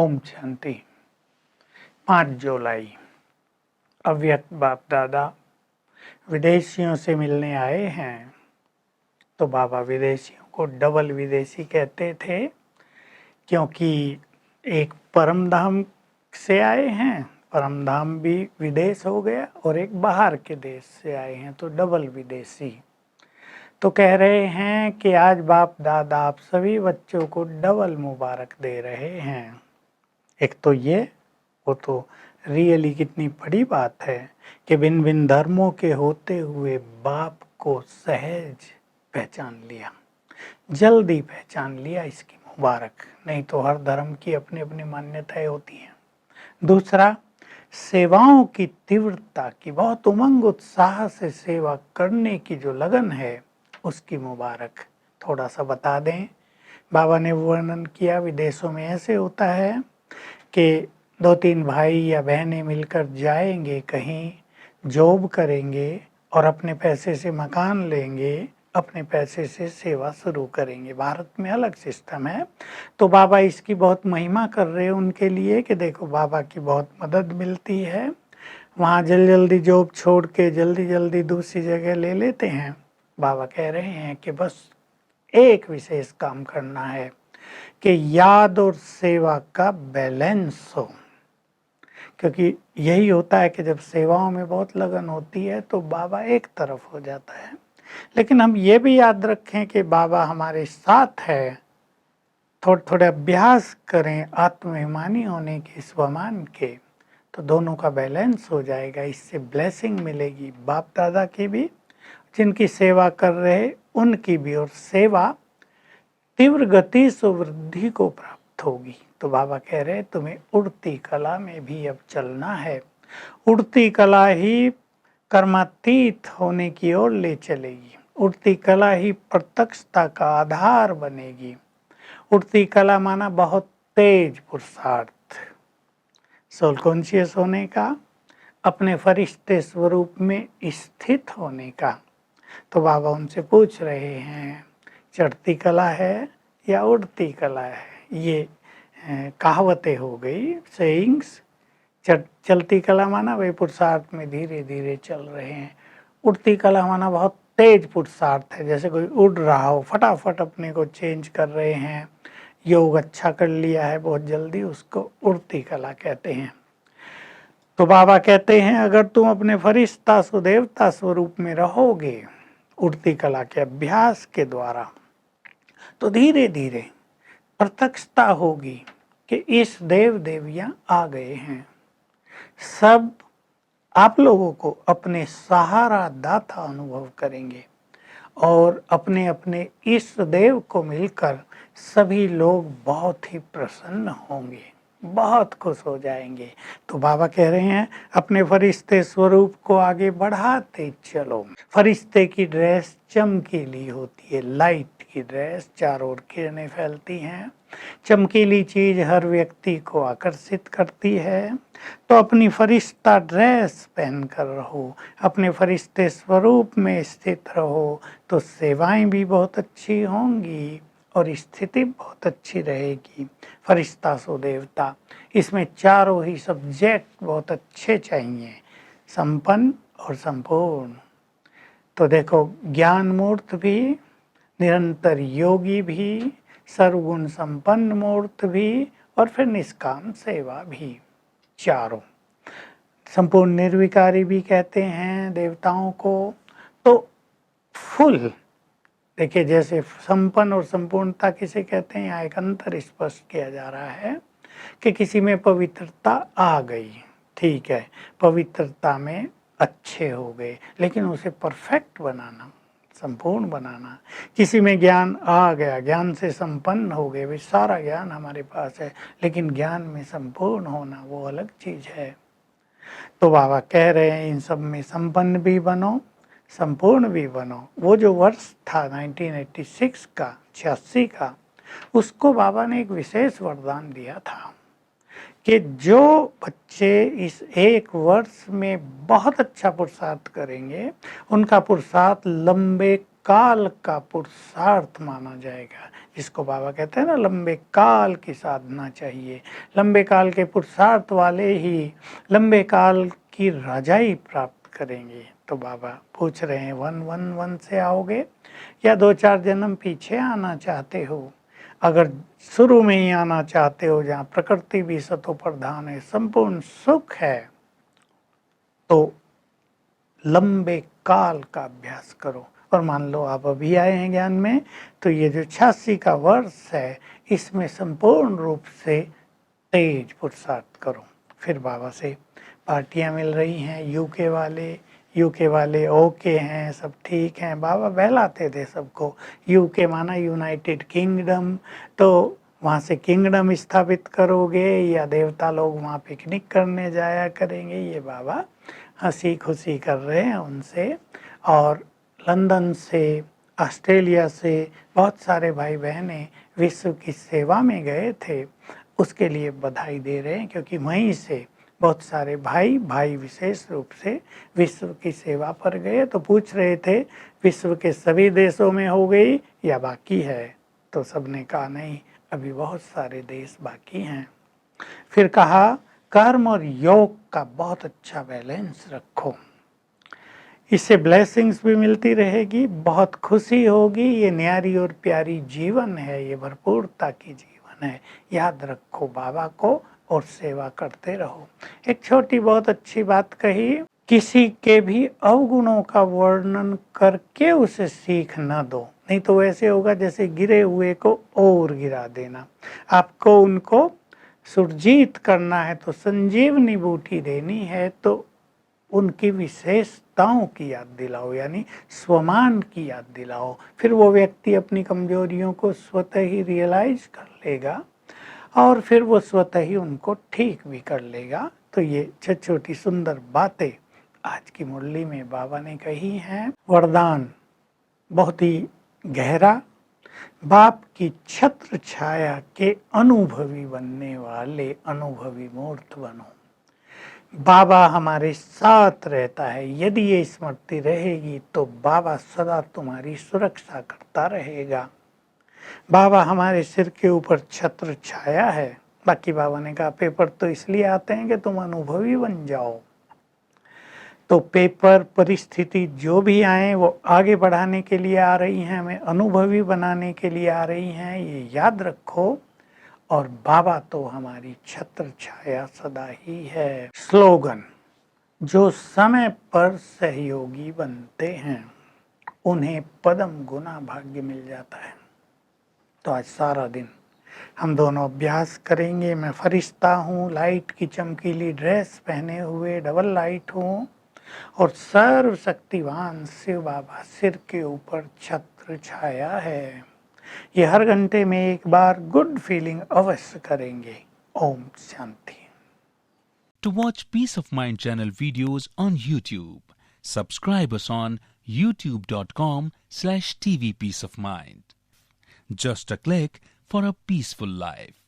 ओम शांति। 5 जुलाई। अव्यक्त बाप दादा विदेशियों से मिलने आए हैं। तो बाबा विदेशियों को डबल विदेशी कहते थे, क्योंकि एक परम धाम से आए हैं, परम धाम भी विदेश हो गया, और एक बाहर के देश से आए हैं, तो डबल विदेशी। तो कह रहे हैं कि आज बाप दादा आप सभी बच्चों को डबल मुबारक दे रहे हैं। एक तो ये, वो तो रियली कितनी बड़ी बात है कि भिन्न भिन्न धर्मों के होते हुए बाप को सहज पहचान लिया, जल्दी पहचान लिया। इसकी मुबारक। नहीं तो हर धर्म की अपनी अपनी मान्यताएं होती हैं। दूसरा, सेवाओं की तीव्रता की, बहुत उमंग उत्साह से सेवा करने की जो लगन है, उसकी मुबारक थोड़ा सा बता दें। बाबा ने वर्णन किया, विदेशों में ऐसे होता है कि 2-3 भाई या बहनें मिलकर जाएंगे, कहीं जॉब करेंगे और अपने पैसे से मकान लेंगे, अपने पैसे से सेवा शुरू करेंगे। भारत में अलग सिस्टम है। तो बाबा इसकी बहुत महिमा कर रहे हैं उनके लिए कि देखो बाबा की बहुत मदद मिलती है। वहाँ जल्दी जॉब छोड़ के जल्दी दूसरी जगह ले लेते हैं। बाबा कह रहे हैं कि बस एक विशेष काम करना है कि याद और सेवा का बैलेंस हो, क्योंकि यही होता है कि जब सेवाओं में बहुत लगन होती है तो बाबा एक तरफ हो जाता है। लेकिन हम ये भी याद रखें कि बाबा हमारे साथ है। थोड़े अभ्यास करें आत्माभिमानी होने के, स्वमान के, तो दोनों का बैलेंस हो जाएगा। इससे ब्लेसिंग मिलेगी, बाप दादा की भी, जिनकी सेवा कर रहे उनकी भी, और सेवा तीव्र गति से वृद्धि को प्राप्त होगी। तो बाबा कह रहे तुम्हें उड़ती कला में भी अब चलना है। उड़ती कला ही कर्मातीत होने की ओर ले चलेगी। उड़ती कला ही प्रत्यक्षता का आधार बनेगी। उड़ती कला माना बहुत तेज पुरुषार्थ, सोल कॉन्शियस होने का, अपने फरिश्ते स्वरूप में स्थित होने का। तो बाबा उनसे पूछ रहे हैं, चढ़ती कला है या उड़ती कला है? ये कहावतें हो गई, सेइंग्स। चलती कला माना वे पुरुषार्थ में धीरे धीरे चल रहे हैं। उड़ती कला माना बहुत तेज पुरुषार्थ है, जैसे कोई उड़ रहा हो, फटाफट अपने को चेंज कर रहे हैं, योग अच्छा कर लिया है बहुत जल्दी, उसको उड़ती कला कहते हैं। तो बाबा कहते हैं अगर तुम अपने फरिश्ता सुदेवता स्वरूप में रहोगे उड़ती कला के अभ्यास के द्वारा, तो धीरे धीरे प्रत्यक्षता होगी कि इस देव देवियां आ गए हैं। सब आप लोगों को अपने सहारा दाता अनुभव करेंगे, और अपने अपने इष्ट देव को मिलकर सभी लोग बहुत ही प्रसन्न होंगे, बहुत खुश हो जाएंगे। तो बाबा कह रहे हैं अपने फरिश्ते स्वरूप को आगे बढ़ाते चलो। फरिश्ते की ड्रेस चमकीली होती है, लाइट की ड्रेस, चारों ओर किरणें फैलती हैं। चमकीली चीज हर व्यक्ति को आकर्षित करती है। तो अपनी फरिश्ता ड्रेस पहनकर रहो, अपने फरिश्ते स्वरूप में स्थित रहो, तो सेवाएं भी बहुत अच्छी होंगी और स्थिति बहुत अच्छी रहेगी। फरिश्ता सो देवता, इसमें चारों ही सब्जेक्ट बहुत अच्छे चाहिए, संपन्न और संपूर्ण। तो देखो, ज्ञान मूर्त भी, निरंतर योगी भी, सर्वगुण संपन्न मूर्त भी, और फिर निष्काम सेवा भी, चारों। संपूर्ण निर्विकारी भी कहते हैं देवताओं को। तो फुल देखिए, जैसे संपन्न और संपूर्णता किसे कहते हैं, यहाँ एक अंतर स्पष्ट किया जा रहा है कि किसी में पवित्रता आ गई, ठीक है, पवित्रता में अच्छे हो गए, लेकिन उसे परफेक्ट बनाना, संपूर्ण बनाना। किसी में ज्ञान आ गया, ज्ञान से संपन्न हो गए, वे सारा ज्ञान हमारे पास है, लेकिन ज्ञान में संपूर्ण होना वो अलग चीज है। तो बाबा कह रहे हैं इन सब में संपन्न भी बनो, संपूर्ण भी बनो। वो जो वर्ष था 1986 का, 86 का, उसको बाबा ने एक विशेष वरदान दिया था कि जो बच्चे इस एक वर्ष में बहुत अच्छा पुरुषार्थ करेंगे, उनका पुरुषार्थ लंबे काल का पुरुषार्थ माना जाएगा। जिसको बाबा कहते हैं ना, लंबे काल की साधना चाहिए, लंबे काल के पुरुषार्थ वाले ही लंबे काल की राजाई प्राप्त करेंगे। तो बाबा पूछ रहे हैं 111 से आओगे या 2-4 जन्म पीछे आना चाहते हो? अगर शुरू में ही आना चाहते हो जहाँ प्रकृति भी सतो प्रधान है, संपूर्ण सुख है, तो लंबे काल का अभ्यास करो। और मान लो आप अभी आए हैं ज्ञान में, तो ये जो 86 का वर्ष है इसमें संपूर्ण रूप से तेज पुरुषार्थ करो। फिर बाबा से पार्टियां मिल रही हैं, यूके वाले ओके हैं, सब ठीक हैं। बाबा बहलाते थे सबको। यूके माना यूनाइटेड किंगडम, तो वहाँ से किंगडम स्थापित करोगे या देवता लोग वहाँ पिकनिक करने जाया करेंगे, ये बाबा हंसी खुशी कर रहे हैं उनसे। और लंदन से, ऑस्ट्रेलिया से बहुत सारे भाई बहनें विश्व की सेवा में गए थे, उसके लिए बधाई दे रहे हैं, क्योंकि वहीं से बहुत सारे भाई विशेष रूप से विश्व की सेवा पर गए। तो पूछ रहे थे विश्व के सभी देशों में हो गई या बाकी है? तो सबने कहा नहीं, अभी बहुत सारे देश बाकी हैं। फिर कहा कर्म और योग का बहुत अच्छा बैलेंस रखो, इससे ब्लेसिंग्स भी मिलती रहेगी, बहुत खुशी होगी। ये न्यारी और प्यारी जीवन है, ये भरपूरता की जीवन है। याद रखो बाबा को और सेवा करते रहो। एक छोटी बहुत अच्छी बात कही, किसी के भी अवगुणों का वर्णन करके उसे सीख न दो, नहीं तो वैसे होगा जैसे गिरे हुए को और गिरा देना। आपको उनको सुरजीत करना है तो संजीवनी बूटी देनी है, तो उनकी विशेषताओं की याद दिलाओ, यानी स्वमान की याद दिलाओ। फिर वो व्यक्ति अपनी कमजोरियों को स्वतः ही रियलाइज कर लेगा और फिर वो स्वतः ही उनको ठीक भी कर लेगा। तो ये छोटी छोटी सुंदर बातें आज की मुरली में बाबा ने कही हैं। वरदान बहुत ही गहरा, बाप की छत्र छाया के अनुभवी बनने वाले अनुभवी मूर्त बनो। बाबा हमारे साथ रहता है, यदि ये स्मृति रहेगी तो बाबा सदा तुम्हारी सुरक्षा करता रहेगा। बाबा हमारे सिर के ऊपर छत्र छाया है। बाकी बाबा ने कहा पेपर तो इसलिए आते हैं कि तुम अनुभवी बन जाओ। तो पेपर परिस्थिति जो भी आए वो आगे बढ़ाने के लिए आ रही हैं, हमें अनुभवी बनाने के लिए आ रही हैं, ये याद रखो। और बाबा तो हमारी छत्र छाया सदा ही है। स्लोगन, जो समय पर सहयोगी बनते हैं उन्हें पदम गुना भाग्य मिल जाता है। तो आज सारा दिन हम दोनों अभ्यास करेंगे। मैं फरिश्ता हूँ, लाइट की चमकीली ड्रेस पहने हुए, डबल लाइट हूँ, और सर्वशक्तिवान शिव बाबा सिर के ऊपर छत्र छाया है। ये हर घंटे में एक बार गुड फीलिंग अवश्य करेंगे। Om Shanti. To watch Peace of Mind channel videos on YouTube, subscribe us on youtube.com/tvpeaceofmind. Just a click for a peaceful life.